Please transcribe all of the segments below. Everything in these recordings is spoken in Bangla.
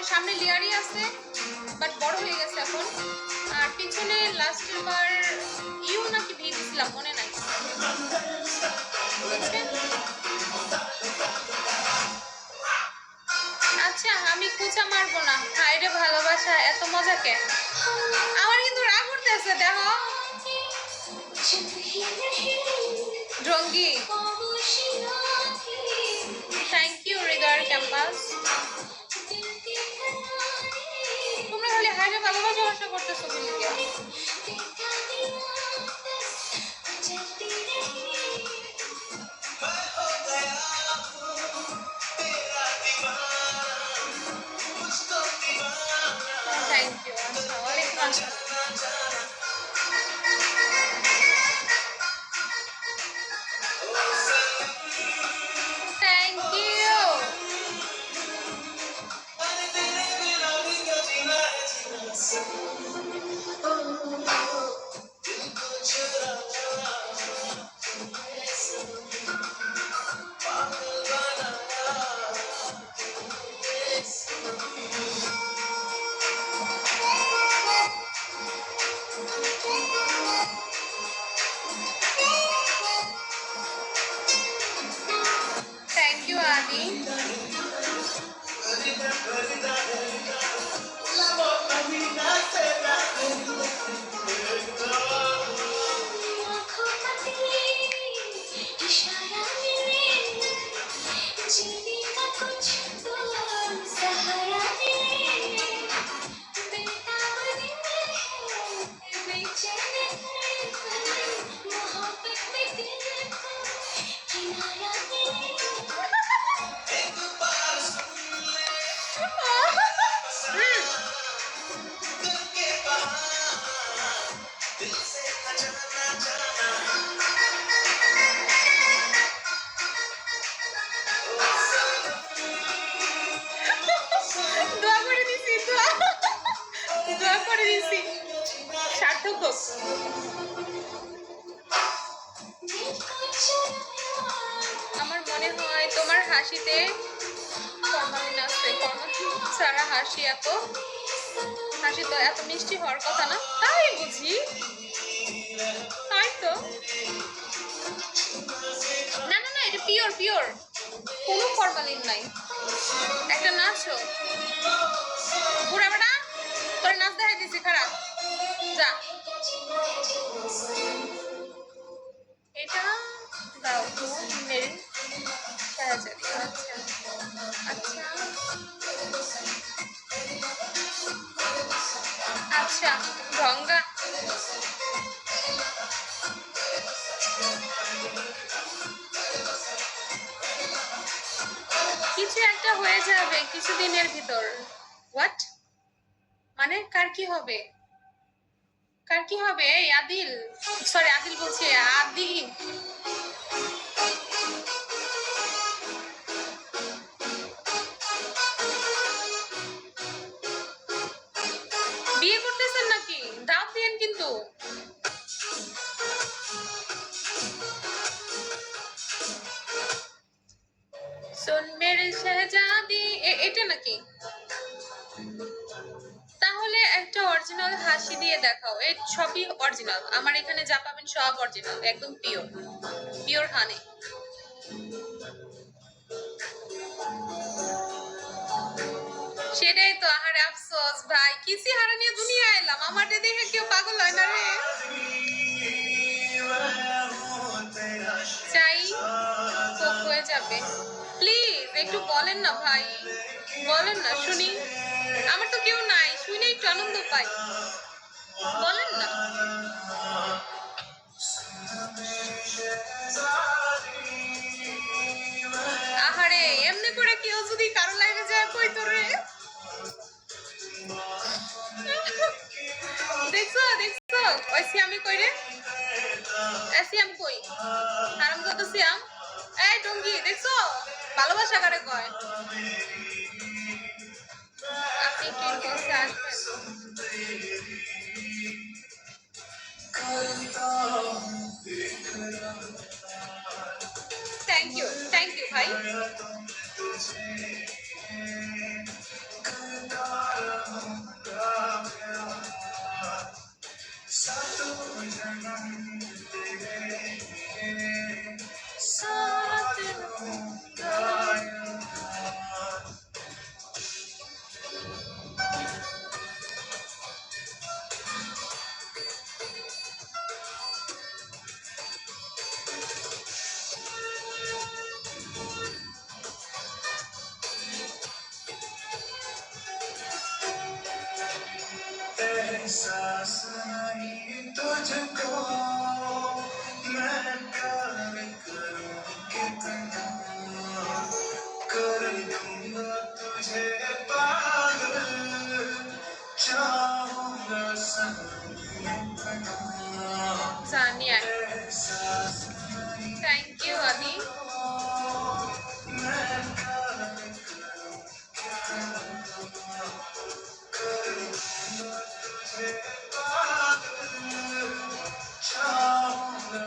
তারপরে সামনে লেয়ারই আছে, বাট বড় হয়ে গেছে এখন। আর পিছনে লাস্টের বার ইউ নাকি ভি দিছিলাম, মনে নাই। আচ্ছা, আমি কুচা মারবো না। হায়রে ভালোবাসা, এত মজাকে। আমার কিন্তু রাগ করতেছে, দেখো। ডঙ্গি, থ্যাংক ইউ হৃদয়ের ক্যাম্পাস। তোমরা খালি হায়রে ভালোবাসা আশা করতেছো কিন্তু। Thank you. আচ্ছা, ওয়ালাইকুম আসসালাম। Thank you. Thank you, Adi. সার্থক হোক। আমার মনে হয় তোমার হাসিতে ফরমালিন আছে। ফরমালিন ছাড়া হাসি তো এত মিষ্টি হওয়ার কথা না। তাই বুঝি, তাই তো। না না না, এটা পিওর, কোনো ফরমালিন নাই। একটা নাচো পুরা বেটা, তোর নাচ দেখাই দিছি, খারাপ যা। এটা দাও তো মেরে শাহজাদি। আচ্ছা আচ্ছা আচ্ছা, গঙ্গা। কিছু একটা হয়ে যাবে কিছুদিনের ভিতর। হোয়াট মানে? কার কি হবে? কার কি হবে? আদিল, সরি আদিল বলছি, আদি। বিয়ে করতেছেন নাকি? দাও দিয়েন কিন্তু। সুন মেরে শাহজাদি, এটা নাকি? তাহলে একটা অরিজিনাল হাসি দিয়ে দেখাও। এই সবই অরিজিনাল, আমার এখানে যা পাবেন সব অরিজিনাল, একদম পিওর হানি। সেটাই তো। আহারে আফসোস ভাই, কিসি হারা নিয়ে দুনিয়া এলাম, আমারে দেখে কেউ পাগল হয় না রে। চাই কোক হয়ে যাবে, প্লিজ একটু বলেন না ভাই, বলেন না শুনি। আমার তো কেউ নাই, শুনে একটু আনন্দ পাই, বলেন না। আহারে এমনি করে কেউ যদি কারো লাইনে যায় কই তোরে। দেখছো ওই সিয়ামি কই রে? সিয়াম কই? হারামজাদা সিয়াম। এই ডঙ্গি, দেখছো ভালোবাসা কারে কয়? আপনি কি বলতে আসবেন? থ্যাংক ইউ ভাই। एहसास नहीं तुझको मैं प्यार करूं कितना कर दूंगा तुझे पागल चाहूंगा सनम Sania. एहसास नहीं Thank you, Adi. मैं प्यार करूं कितना कर दूंगा तुझे पागल चाहूंगा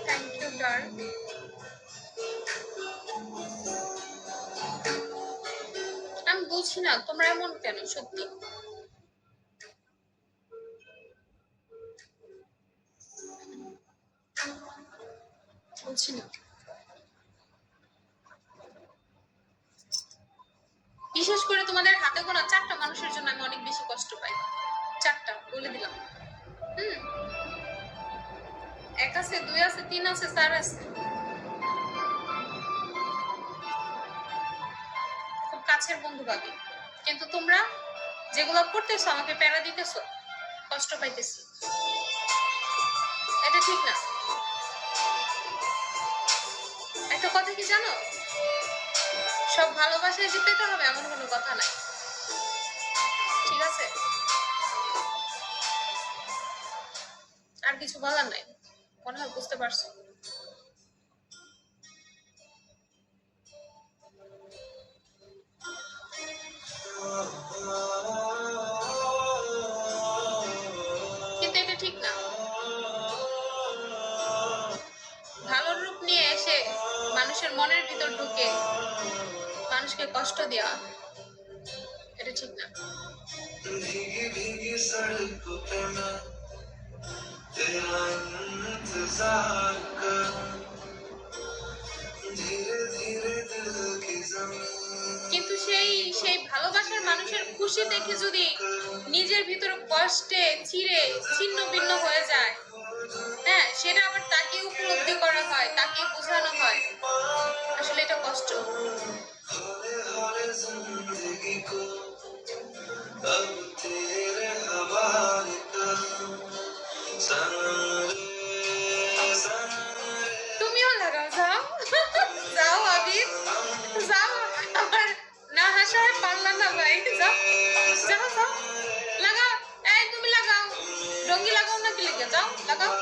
Thank you, darling. আমি বুঝি না তোমরা এমন কেন সত্যি বুঝছি না বিশেষ করে তোমাদের হাতে গোনা 4টা মানুষের জন্য আমি অনেক বেশি কষ্ট পাই 4টা বলে দিলাম এক আছে 2 আছে 3 আছে 4 আছে খুব কাছের বন্ধু ভাবি কিন্তু তোমরা যেগুলো করতেছো আমাকে প্যারা দিতেছো কষ্ট পাইতেছি এটা ঠিক না একটা কথা কি জানো সব ভালোবাসা যে পেতে হবে এমন কোনো কথা নাই ঠিক আছে আর কিছু বলার নাই মনে হয় বুঝতে পারছো কিন্তু এটা ঠিক না ভালো রূপ নিয়ে এসে মানুষের মনের ভিতর ঢুকে মানুষকে কষ্ট দেওয়া এটা ঠিক না भीगी भीगी सड़कों पे मैं तेरा इंतजार करूं धीरे धीरे दिल की जमीन কিন্তু সেই সেই ভালোবাসার মানুষের খুশি দেখে যদি নিজের ভিতর কষ্টে চিরে ছিন্ন ভিন্ন হয়ে যায় হ্যাঁ সেটা আবার তাকে উপলব্ধি করা হয় তাকে বোঝানো হয় আসলে এটা কষ্ট हौले हौले जिंदगी को अब तेरे हवाले करूं सनम रे তুমিও লাগাও যাও যাও আবির যাও আমার না হাসায় পারলাম না ভাই যাও যাও যাও লাগাও এই তুমি লাগাও রঙ্গি লাগাও না কি লেগে যাও লাগাও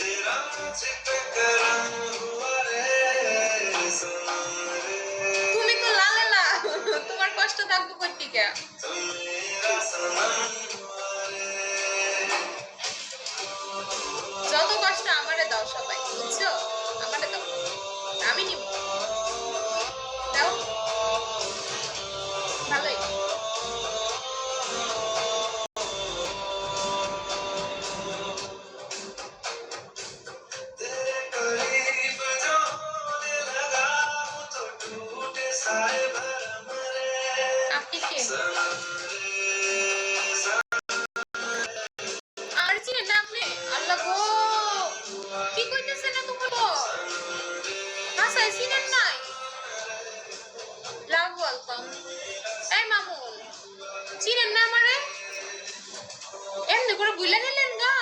तेरा मुझ पे करम हुआ रे सनम रे তুমি তো লালেলা তোমার কষ্ট থাকবো কই থেকে तू मेरा सनम हुआ रे যত কষ্ট আমারে দাও সবাই বুঝছো আমারে দাও আমি নিব দাও ভালোই तेरे करीब जो होने लगा हूं तो साए भरम रे আপনি কে? सनम আর চিনেন না আপনি? আল্লাহ গো, কি কইতেছেন এত বড়? আচ্ছা, চিনেন নাই? লাভ ওয়েলকাম। এই মামুন, চিনেন না আমারে? এমনি করে বুইলা গেলেন গা?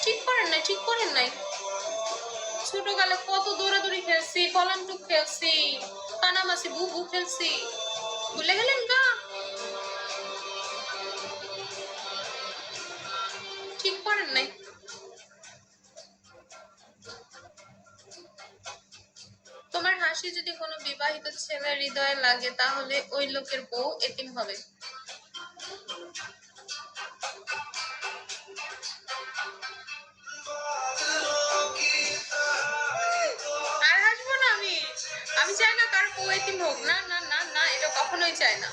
ঠিক করেন নাই, ঠিক করেন নাই। ছোটকালে কত দৌড়াদৌড়ি খেলছি, কলামটুক খেলছি, কানামাছি, বুবু খেলছি, ভুলে গেলেন গা? ঠিক করেন নাই। তোমার হাসি যদি কোনো বিবাহিত ছেলের হৃদয়ে লাগে তাহলে ওই লোকের বউ এতিম হবে। আর হাসবো না আমি। আমি চাই না কার বউ এতিম হোক, না না না না, এটা কখনোই চাই না।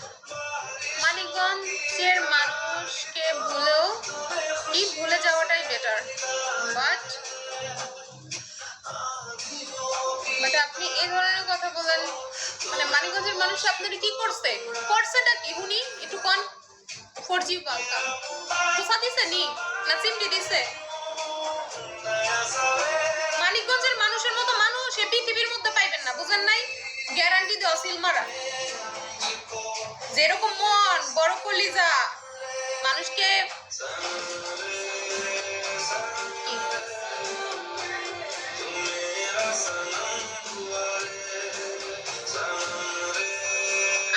মানিকগঞ্জের মানুষকে ভুলে যাওয়াটাই বেটার। বাট আপনি এই ধরনের কথা বলেন, মানে মানিকগঞ্জের মানুষ আপনার কি করছে? করছেটা কি হুনি? একটু কন। 4G welcome. পোষা দিছে নি না চিমটি দিছে? মানিকগঞ্জের মানুষের মতো মানুষ এই পৃথিবীর মধ্যে পাইবেন না, বুঝেন নাই? গ্যারান্টি দেওয়া সিল মারা। যেরকম মন, বড় কলিজা, মানুষকে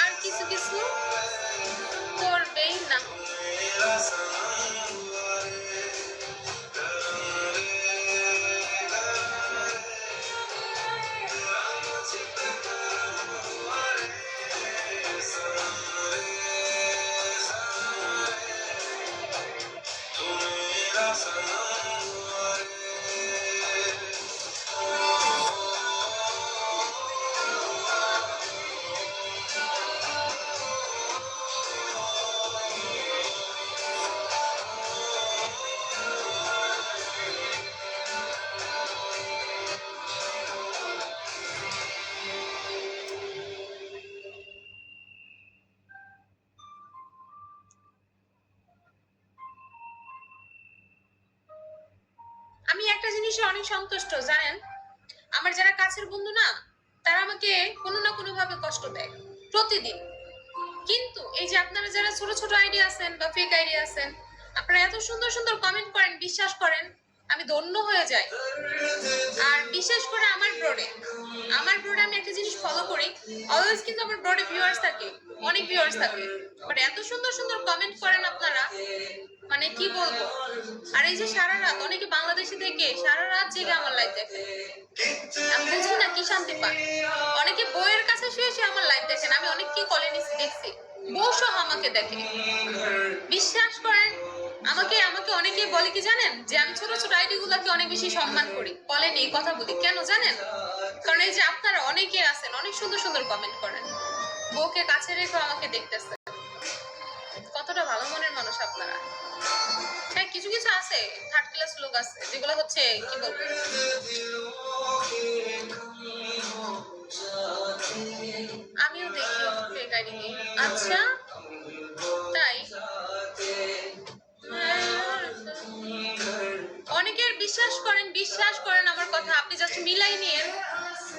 আর কিছু কিছু করবেই না। আমি একটা জিনিসে অনেক সন্তুষ্ট জানেন, আমার যারা কাছের বন্ধু না, তারা আমাকে কোনো না কোনো ভাবে কষ্ট দেয় প্রতিদিন। কিন্তু এই যে আপনারা যারা ছোট ছোট আইডি আছেন বা ফেক আইডি আছেন, আপনারা এত সুন্দর সুন্দর কমেন্ট করেন, বিশ্বাস করেন, আমি ধন্য হয়ে যাই। আর বিশেষ করে আমার ব্রডে আমি একটা জিনিস ফলো করি, অলওয়েজ কিন্তু আমার ব্রডে ভিউয়ার্স থাকে, অনেক ভিউয়ার্স থাকে, বাট এত সুন্দর সুন্দর কমেন্ট করেন আপনারা, মানে কি বলবো। আর এই যে সারা রাত, অনেকে বাংলাদেশে থেকে সারা রাত জেগে আমার লাইভ দেখে, আমি বুঝি না কি শান্তি পান। অনেকে বইয়ের কাছে শুয়ে শুয়ে আমার লাইভ দেখেন, আমি অনেককে কলে নিছি, দেখছি বউ সহ আমাকে দেখে। বিশ্বাস করেন, আমাকে আমাকে অনেকে বলে কি জানেন, যে আমি ছোট ছোট আইডি গুলাকে অনেক বেশি সম্মান করি, কলে নেই কথা বলি, কেন জানেন? কারণ এই যে আপনারা অনেকে আছেন, অনেক সুন্দর সুন্দর কমেন্ট করেন, বউকে কাছে রেখে আমাকে দেখতেছে, কতটা ভালো মনের মানুষ আপনারা। হ্যাঁ, কিছু কিছু আছে থার্ড ক্লাস লোক আছে, যেগুলো হচ্ছে কি বলবো, আমিও দেখি ফেক আইডি নিয়ে। আচ্ছা তাই? অনেকের বিশ্বাস করেন আমার কথা, আপনি জাস্ট মিলাই নিয়েন,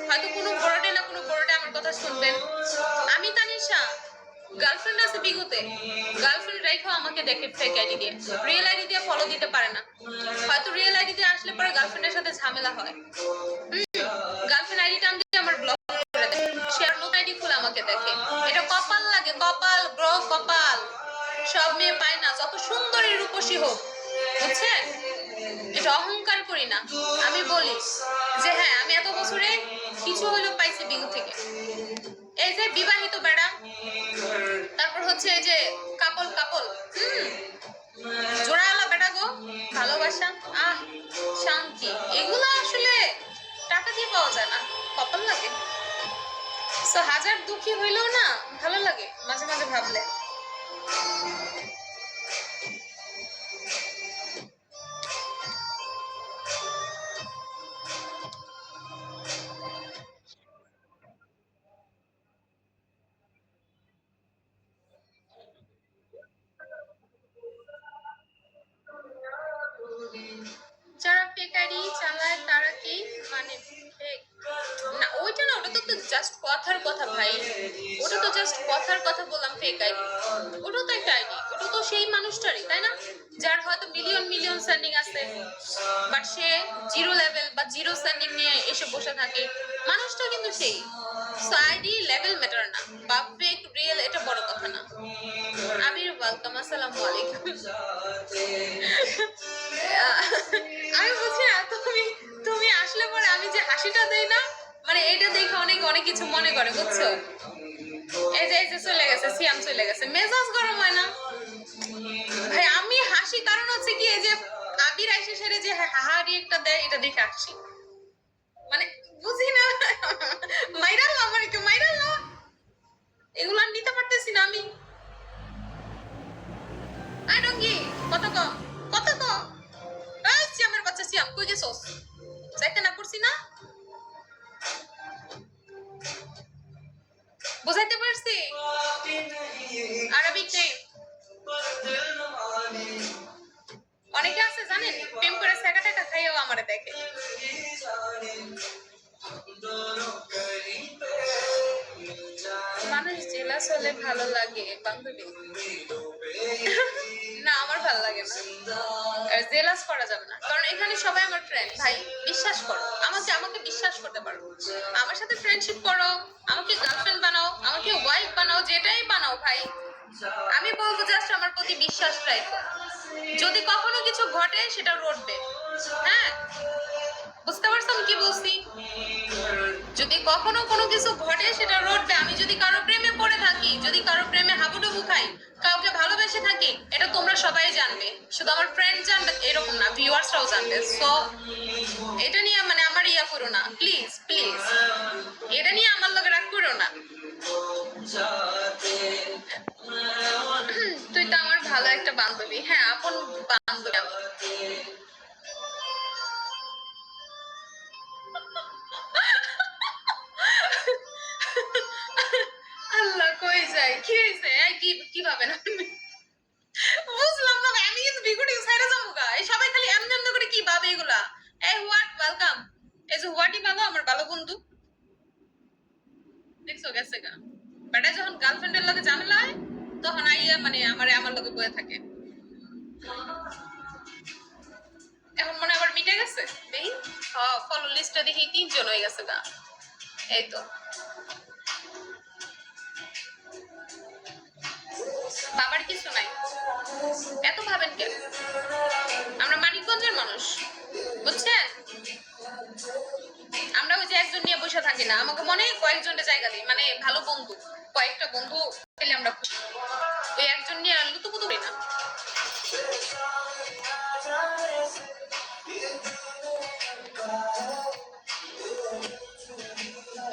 হয়তো কোনো বড়ডে না কোনো বড়ডে আমার কথা শুনবেন। আমি তানিশা, গার্লফ্রেন্ড আছে বিগতে, গার্লফ্রেন্ড রাইখো আমাকে দেখে ফেক আইডি দিয়ে, রিয়েল আইডি দিয়ে ফলো দিতে পারে না, হয়তো রিয়েল আইডি দিয়ে আসলে পরে গার্লফ্রেন্ডের সাথে ঝামেলা হয়, গার্লফ্রেন্ড আইডি টান দিয়ে আমার ব্লক করে দেয়, শেয়ার নতুন আইডি খুলে আমাকে দেখে। এটা কপাল লাগে, কপাল ব্রো, কপাল। সব মেয়ে পায় না, যত সুন্দরী রূপসী হোক, বুঝছেন? এটা অহংকার করি না, আমি বলি যে হ্যাঁ, আমি এত বছরে কিছু হলেও পাইছি বিগু থেকে। এই যে বিবাহিত বেড়া, তারপর হচ্ছে এই যে কাপল জোড়াওয়ালা বেড়া গো, ভালোবাসা, আহ শান্তি, এগুলো আসলে টাকা দিয়ে পাওয়া যায় না, কপাল লাগে। তো হাজার দুঃখী হইলেও না ভালো লাগে মাঝে মাঝে ভাবলে। কথার কথা ভাই, ওটা তো জাস্ট কথার কথা বললাম ফেক আইডি, ওটা তো একটা আইডি, ওটা তো সেই মানুষটারই, তাই না? যার হয়তো মিলিয়ন মিলিয়ন সেন্ডিং আছে, বাট সে জিরো লেভেল বা জিরো সেন্ডিং নিয়ে এসে বসে থাকে, মানুষটা কিন্তু সেই। সো আইডি লেভেল ম্যাটার না, বা ফেক রিয়েল এটা বড় কথা না। আবির ওয়েলকাম, আসসালামু আলাইকুম। আমি বুঝি না, তুমি তুমি আসলে পরে আমি যে হাসিটা দেই না, মানে এটা দেখে অনেক অনেক কিছু মনে করে, বুঝছো? এই যে চলে গেছে, সিয়াম চলে গেছে, মেজাজ গরম হয় না ভাই? আমি হাসি কারণ হচ্ছে কি, এই যে আবির আইসে সেরে যে হাহারি একটা দেয়, এটা দেখে হাসি, মানে বুঝি না। মাইরাল আমার একটু মাইরাল, এগুলো আর নিতে পারতেছি না আমি। আই ডঙ্গি, কত ক, কত ক, এই সিয়ামের বাচ্চা সিয়াম, কই গেছস? যাইতে না করছি না, বুঝাইতে পারছি? আরবিক নেই। অনেকে আছে জানেন, প্রেম করে সেকা টেকা খাইও আমারে দেখে। মানুষ জেলাস হলে ভালো লাগে বান্ধবী। না, আমার ভালো লাগে না, জেলাস করা যাবে না, কারণ এখানে সবাই আমার ফ্রেন্ড ভাই। বিশ্বাস করো আমাকে, আমাকে বিশ্বাস করতে পারো, আমার সাথে ফ্রেন্ডশিপ করো, আমাকে গার্লফ্রেন্ড বানাও, আমাকে ওয়াইফ বানাও, যেটাই বানাও ভাই, আমি বলবো জাস্ট আমার প্রতি বিশ্বাস রাখো। যদি কখনো কিছু ঘটে সেটা রটবে, হ্যাঁ, বুঝতে পারছো আমি কি বলছি? যদি কখনো কোনো কিছু ঘটে সেটা রটবে। আমি যদি কারো প্রেমে পড়ে থাকি, যদি কারো প্রেমে হাবুডুবু খাই, কাউকে ভালোবেসে থাকি, এটা তোমরা সবাই জানবে, শুধু আমার ফ্রেন্ড জানবে এরকম না, ভিউয়ার্সরাও জানবে। সো এটা নিয়ে মানে আমার ইয়া করো না প্লিজ প্লিজ, এটা নিয়ে আমার লগে রাগ করো না। তুই তো আমার ভালো একটা বান্ধবী, হ্যাঁ আপন বান্ধবী আমি। আল্লাহ কই যাই, কি হয়েছে? কি কি ভাবেন আপনি? বুঝলাম না ভাই, আমি কিন্তু বিগুটি সাইডে যাবো গা, এই সবাই খালি এমনি এমনি করে কি ভাবে এগুলা। এই হোয়াট ওয়েলকাম, এই যে হোয়াটই ভালো, আমার ভালো বন্ধু, দেখছো গেছে গা। বেটা যখন গার্লফ্রেন্ডের লগে ঝামেলা হয়, তখন আইয়া মানে আমার লগে বয়ে থাকে। এখন মনে আবার মিটে গেছে, দেখি ফলো লিস্টে দেখি 3 জন হয়ে গেছে গা। এই তো বাবার কিছু নাই, এত ভাবেন কেন? আমরা মানিকগঞ্জের মানুষ, বুঝছেন? আমরা ওই যে একজন নিয়ে বসে থাকি না, আমাকে মনে কয়েকজনের জায়গা দিই, মানে ভালো বন্ধু, কয়েকটা বন্ধু পেলে আমরা খুশি। ওই একজন নিয়ে লুতুপুতু করি না।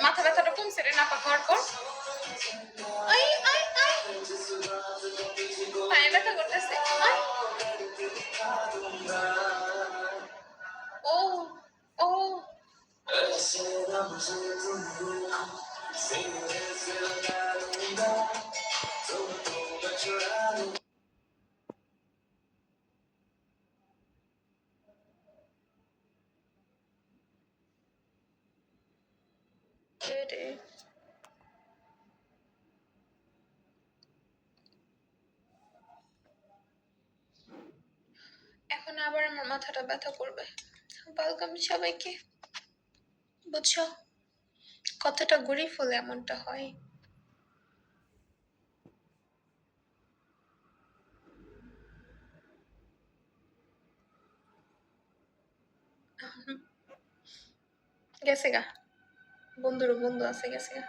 মাথা ব্যথাটা কমছে রে নাপা খাওয়ার পর। আই আই আই, পায়ে ব্যথা করতেছে। আই, ও ও, রে এখন আবার আমার মাথাটা ব্যথা করবে। ওয়েলকাম সবাইকে, বুঝছো কতটা গরিব হলে এমনটা হয়। গেছে গা, বন্ধুরও বন্ধু আছে, গেছে গা।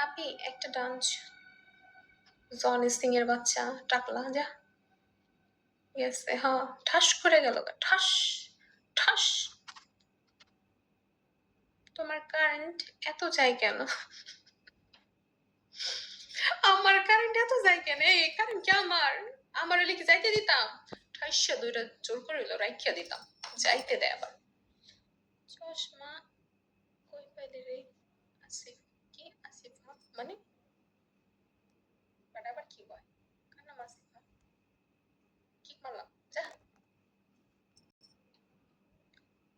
আপি একটা ডান্স, জন সিং এর বাচ্চা টাকলা যা গেছে, হ্যাঁ ঠাস করে গেল গা, ঠাস ঠাস। তোমার কারেন্ট এত যায় কেন? আমার কারেন্ট এত যায় কেন? এই কারেন্ট কি আমার, আমার হলে কি যাইতে দিতাম? ঠাইসা দুইটা জোর করে হইলো রাইখা দিতাম, যাইতে দেয় আবার। চশমা কই পাইলে রে? আসিফ, কি আসিফ মানে বাট আবার কি কয়? কার নাম আসিফ? কি করলাম যা।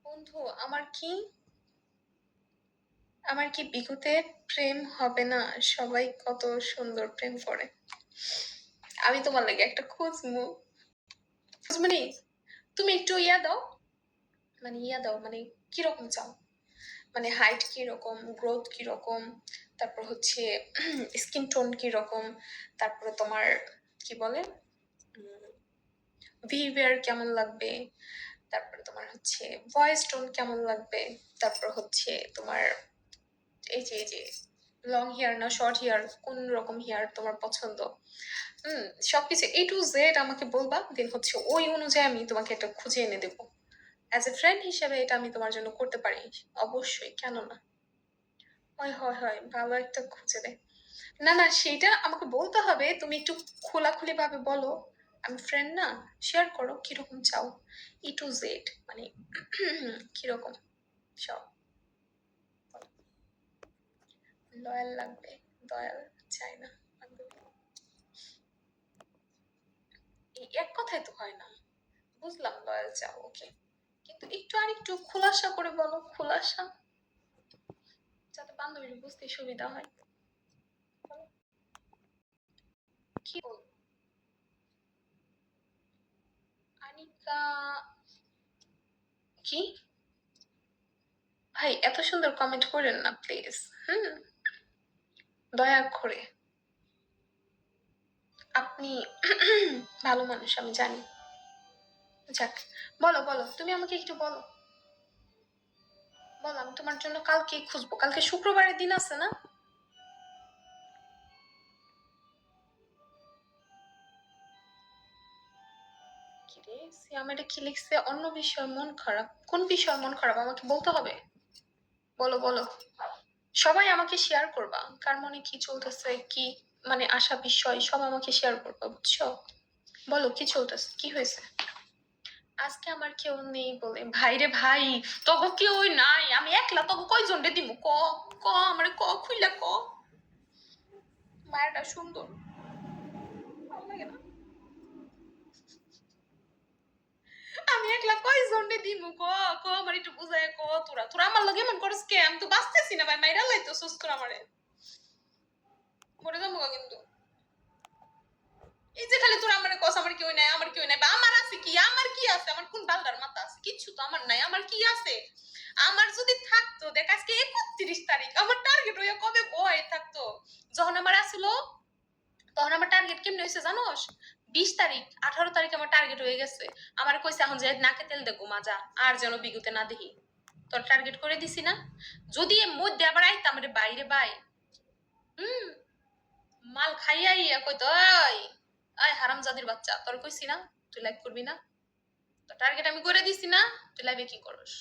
বন্ধু আমার কি আমার কি বিগুতে প্রেম হবে না? সবাই কত সুন্দর প্রেম করে। আমি তোমার লাগে একটা খুঁজমু। মানে তুমি একটু ইয়া দাও মানে কিরকম চাও? মানে হাইট কিরকম, গ্রোথ কিরকম, তারপর হচ্ছে স্কিন টোন কিরকম, তারপরে তোমার কি বলে বিহেভিয়ার কেমন লাগবে, তারপরে তোমার হচ্ছে ভয়েস টোন কেমন লাগবে, তারপর হচ্ছে তোমার এই যে লং হেয়ার না শর্ট হেয়ার, কোন রকম হেয়ার তোমার পছন্দ। সবকিছু A to Z আমাকে বলবা, দেন হচ্ছে ওই অনুযায়ী আমি তোমাকে একটা খুঁজে এনে দেবো। অ্যাজ এ ফ্রেন্ড হিসেবে এটা আমি তোমার জন্য করতে পারি, অবশ্যই, কেন না। হয় হয় হয়, ভালো একটা খুঁজে দে। না না, সেটা আমাকে বলতে হবে, তুমি একটু খোলাখুলি ভাবে বলো। আমি ফ্রেন্ড না, শেয়ার করো কিরকম চাও, A to Z মানে কিরকম সব। লয়াল লাগবে, দয়াল চাই না। বান্ধবী। এই এক কথায় তো হয় না, বুঝলাম লয়াল চাও, ওকে, কিন্তু একটু আর একটু খোলাসা করে বলো, খোলাসা, যাতে বান্ধবীর বুঝতে সুবিধা হয়। বলো, কি বল? আনিকা? কি? ভাই এত সুন্দর কমেন্ট করেন না প্লিজ। হুম, দয়া করে। আপনি ভালো মানুষ আমি জানি। যাক, বলো বলো, তুমি আমাকে একটু বলো। বলো, আমি তোমার জন্য কালকে খুঁজবো, কালকে শুক্রবারের দিন আছে না? কিরে সিয়াম, এটা কি লিখছে? অন্য বিষয় মন খারাপ? কোন বিষয় মন খারাপ আমাকে বলতে হবে। বলো বলো, সবাই আমাকে শেয়ার করবা, কার মনে কি চলতেছে, কি মানে আশা বিষয় সব আমাকে শেয়ার করবা, বুঝছো? বলো কি চলতেছে, কি হয়েছে? আজকে আমার কেউ নেই বলে? ভাই রে ভাই, তগো কেউ নাই, আমি একলা, তগো কয়জন রে দিমু ক? ক আমারে ক, খুইলা ক। মায়েরটা সুন্দর, ভালো লাগে না? আমি একলা কয়জন রে দিমু ক? ক আমার একটু বুঝায় ক। তোরা তোরা আমার লগে এমন করস কে? আমি তো বাঁচতেছি না ভাই, মাইরা লাইতেছস তোরা আমারে। মরে যাবো গা কিন্তু। এই যে খালি তোরা আমারে কস আমার কেউ নাই, আমার কেউ নাই, বা আমার আছে কি? আমার কি আছে? আমার কোন বালদার মাথা আছে? কিচ্ছু তো আমার নাই, আমার কি আছে? আমার যদি থাকতো, দেখ আজকে 31 তারিখ, আমার টার্গেট হইয়া কবে বয় থাকতো। যখন আমার আসলো, তখন আমার টার্গেট কেমনে হয়েছে জানোস? 20 তারিখ, 18 তারিখ আমার টার্গেট হয়ে গেছে। আমার কইছে এখন যে নাকে তেল দেখো মাজা, আর যেন বিগুতে না দেখি। তোর টার্গেট করে দিছি না? যদি এর মধ্যে আবার আইতাম রে বাইরে বাই, হুম, মাল খাইয়া ইয়া কইতো, ওই আই হারামজাদির বাচ্চা, তোর কইছি না তুই লাইক করবি না? তোর টার্গেট আমি করে দিছি না? তুই লাইভে কি করস?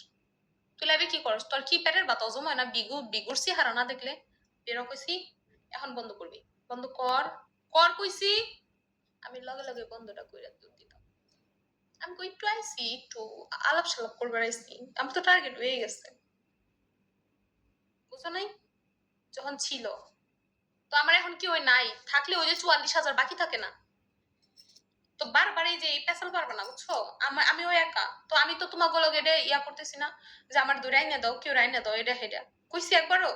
তুই লাইভে কি করস? তোর কি পেটের বাত হজম হয় না বিগুর চেহারা না দেখলে? বেরো কইছি, এখন বন্ধ করবি, বন্ধ কর, কর কইছি। আমি লগে লগে বন্ধটা কইরা দিতাম। আমি কই একটু আইছি, একটু আলাপ সালাপ করবার আইছি, আমি তো টার্গেট হয়ে গেছে, বুঝো নাই? যখন ছিল, তো আমার এখন কি ওই নাই থাকলে ওই যে 44,000 বাকি থাকে না? তো বারবার এই যে এই পেছাল পারবে না, বুঝছো? আমি ওই একা, তো আমি তো তোমাকে লগে এটা ইয়া করতেছি না যে আমার দুই রাইনা দাও, কেউ রাইনা দাও, এটা হেডা কইছি একবারও?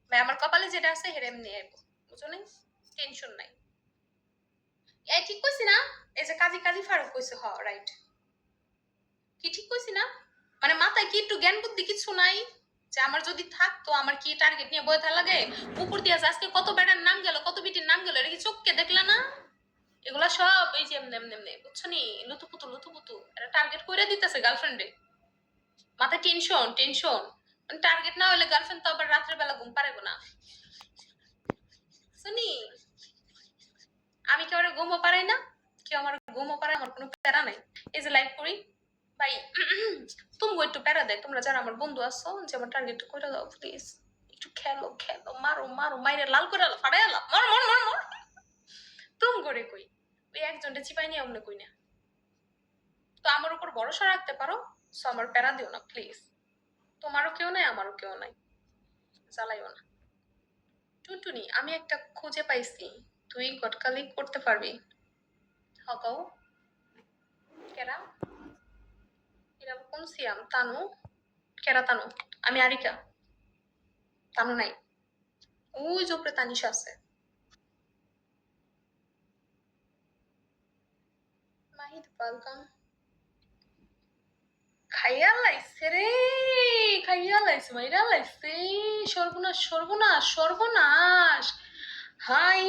ভাই আমার কপালে যেটা আছে হেরে এমনি আইব, বুঝো নাই? টেনশন নাই। এই ঠিক কইছি না? এই যে কাজী কাজী ফারুক কইছে, হ রাইট। কি ঠিক কইছি না? মানে মাথায় কি একটু জ্ঞান বুদ্ধি কিছু নাই? যে আমার যদি থাকতো, আমার কি টার্গেট নিয়ে বয়ে থাকা লাগে? উপর দিয়ে আজকে কত বেটার নাম গেল, কত বিটির নাম গেল, এটা কি চোখকে দেখলা না? এগুলা সব এই যে এমনি এমনি এমনি, বুঝছো নি? লুতুপুতু লুতুপুতু, এটা টার্গেট করে দিতেছে গার্লফ্রেন্ডে। মাথায় টেনশন টেনশন, মানে টার্গেট না হলে গার্লফ্রেন্ড তো আবার রাত্রে বেলা ঘুম পারেবো না, শুনি? আমি কেউ ঘুমও পারাই না, কেউ আমার ঘুমও পারে, আমার কোনো প্যারা নাই। এই যে লাইভ করি ভাই, তুমি একটু প্যারা দেয়, তোমরা যারা আমার বন্ধু আছো, যে আমার টার্গেট করে দাও প্লিজ। একটু খেলো খেলো, মারো মারো, মাইরে লাল করে আলো, ফাড়াই আলো, মর মর মর মর। তুমি করে কই ওই একজনটা চিপাই নিয়ে অমনে কই না। তো আমার উপর ভরসা রাখতে পারো, সো আমার প্যারা দিও না প্লিজ। তোমারও কেউ নাই, আমারও কেউ নাই, জ্বালাইও না। টুনটুনি, আমি একটা খুঁজে পাইছি, তুই গটকালি করতে পারবি। হকাও কেরা, এরা কোন সিয়াম? তানু? কেরা তানু? আমি আরিকা। তানু নাই, ওই যে উপরে তানিশা আছে। মাহিদ ওয়েলকাম। খাইয়া লাইছে রে, খাইয়া লাইছে, মাইরা লাইছে। সর্বনাশ সর্বনাশ সর্বনাশ। হাই